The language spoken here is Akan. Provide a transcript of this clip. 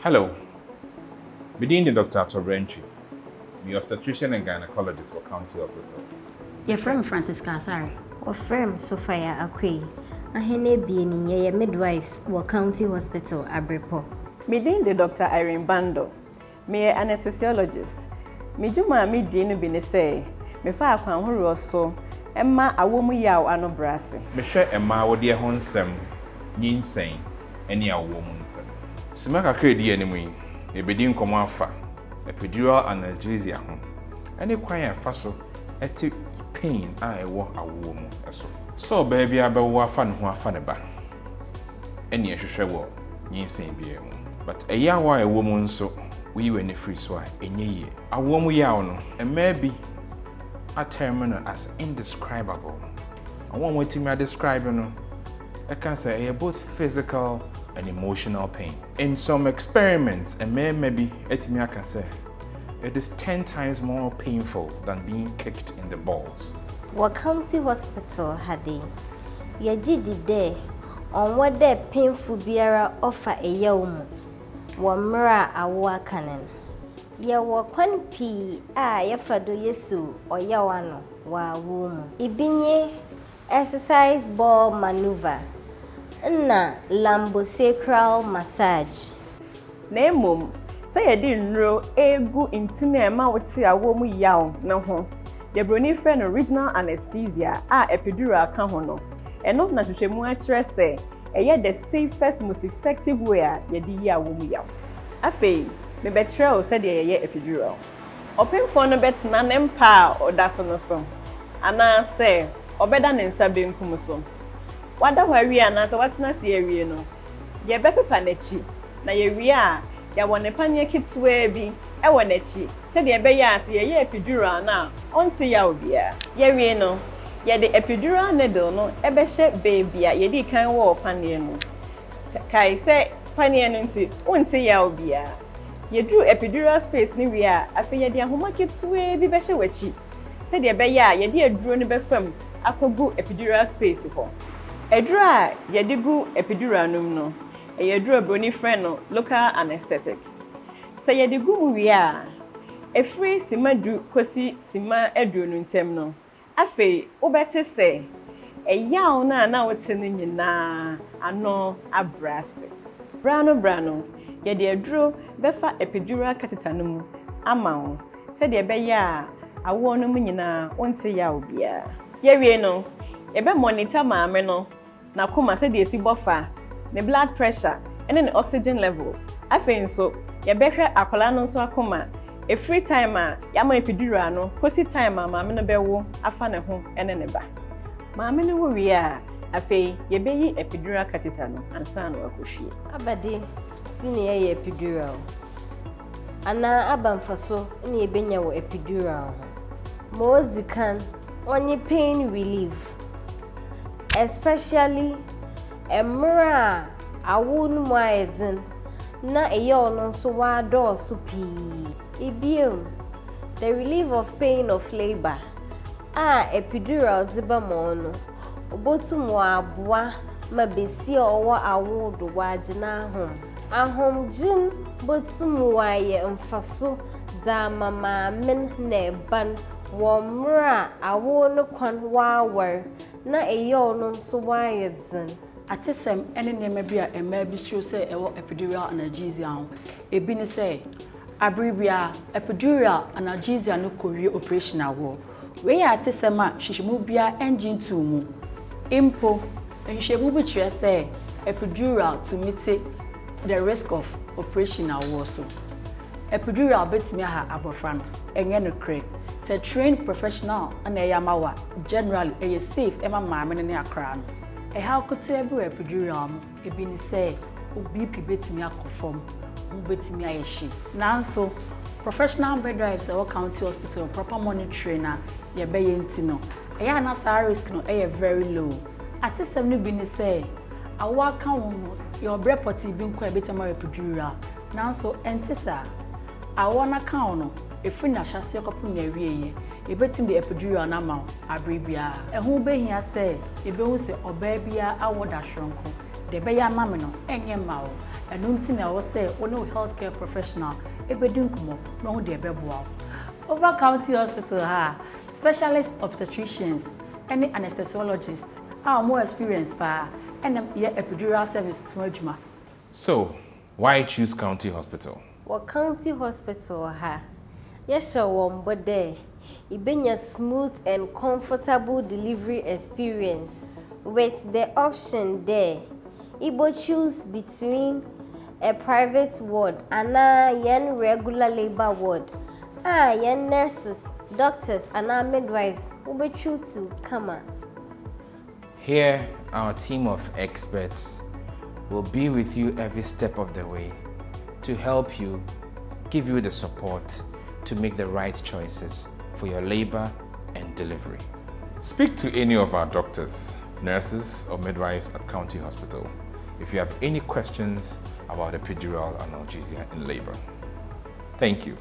Hello, being Dr. Tobrenchi, the obstetrician and gynecologist for County Hospital. Your friend Francisca, sorry. Or friend Sophia Akwe. Ahene being ye midwives were County Hospital Abrepo. Midin the Dr. Irene Bando. Me anesthesiologist. Me juma me dinu bini say. Me fa akwan horo so. Emma awomu yaw ano brase. Me hwe emma wo de ho nsem nyinsɛn ene awomu nsem. Simaka kredi animu yi. Ebedi nkomo afa. Epidural Analgesia ho. Ene kwan afa so eti pain a ewo awomu eso. So baby abewo afa ne ho afa ne ba. Ene ehwehwe wo nyinsɛn bi e ho. But eyawa ewo mu nso we were in free so enye ye. Awomu yaw no maybe a term as indescribable. I want what to describe, I can say both physical and emotional pain. In some experiments, and maybe I can say it is 10 times more painful than being kicked in the balls. What County Hospital had they? Ye did there on what their painful bearer offer a yom. Wamra awa canon. Ye wa kwan pi ye fado yesu or yawano wa womb. Ibinye exercise ball maneuver. Na lambosacral massage. Nemum, say ye didn't know egu intine ma woti awomu yaw na ho. Ye broni friend original anesthesia epidural ka ho no. Eno na twetwemu akyere say eye the safest most effective way ye di yi awomu yaw. Afei me betrayal said ye epidural. Open for no betna nempa o daso no so. Ana say obeda ne nsa benkum so. Wada hwawi ana say watna se awie no. Ye bepepa nachi na ye wie a ya wone panye kitwe bi e wo nachi. Said ye be ya ase ye epidural na onti ya obia. Ye wie no ye the epidural needle no e be hye baby a ye di kan wo panye no. Kai say panye no nti onti ya obia. Ye drew epidural space ni we a afi ye de ahoma kitwe bi be hye wachi said ye be ya ye de aduro ni be fam akogu epidural space ho eduro a ye de gu epidural num no e ye duro broni friend no local anesthetic say ye de gu mu we a free simadu kosi sima aduro no ntem no afi obete say yaw na wote no nyina ano abrase brano ye de aduro befa epidural catheter no mu ama ho se de be ya awo no mu nyina onte ya obia ye wie no ye be monitor maame no na koma se de esi bofa ne blood pressure and the oxygen level afen so ye be hwe akola no so akoma free time a ya ma epidural no kosi time a maame no be wo afa ne ho ene ne ba maame no wo wie a afei ye be yi epidural catheter no ansa na wakohwie abade sini ye epidural. Ana abamfaso ni ebenya wo epidural. Mozi kan only pain relief. Especially emra awun muaedzin na eye ono so wa do so pi. Ibiem the relief of pain of labor. Epidural diba mo no. Obotum wa aboa ma besi owo awodo wa agina hom. Ahomjin botum waye mfaso da mama men ne ban wo mra awo no kwan wawar na eyo no so waye dzin Atesem ene nema bi a ema bi show say ewo epidural analgesia ho ebi ne say abribia epidural analgesia no kowie operation awo we ya atesem a hwehwemu bia engine to mu impo hwehwemu bi kire say epidural to mitigate the risk of operation also. Epidural betimi ha abofran enye no kre. Say trained professional and eyamawa generally e safe ema maame ne akra no. E ha koto ebi epidural mo ebi ni say obi betimi akofom, betimi ayeshi. Nanso professional midwives at County Hospital proper monitoring na ye be yenti no. Eya na sa risk no e very low. Atesem no bi ni say awa kan wo your report bi nkwa betama epidural nanso entisa awona kan no efiri na hyase kopum na wieye ebetim de epidural na ma abribia ehu behia se ebehu se oba bia awoda hronko de be ya mame no enye ma wo ɛno nti na ɛwɔ sɛ wo healthcare professional ɛbɛdi nkɔmmɔ na ho deɛ ɛbɛboa wo. Over County Hospital specialist obstetricians and anesthesiologists are more experienced and epidural services more adwuma. So, why choose County Hospital? Well, County Hospital yes, one but there it been a smooth and comfortable delivery experience. With the option there, Ibo choose between a private ward and a regular labor ward. Young nurses, doctors, and our midwives will be true to come. Here, our team of experts will be with you every step of the way to help you, give you the support to make the right choices for your labor and delivery. Speak to any of our doctors, nurses, or midwives at County Hospital if you have any questions about epidural analgesia in labor. Thank you.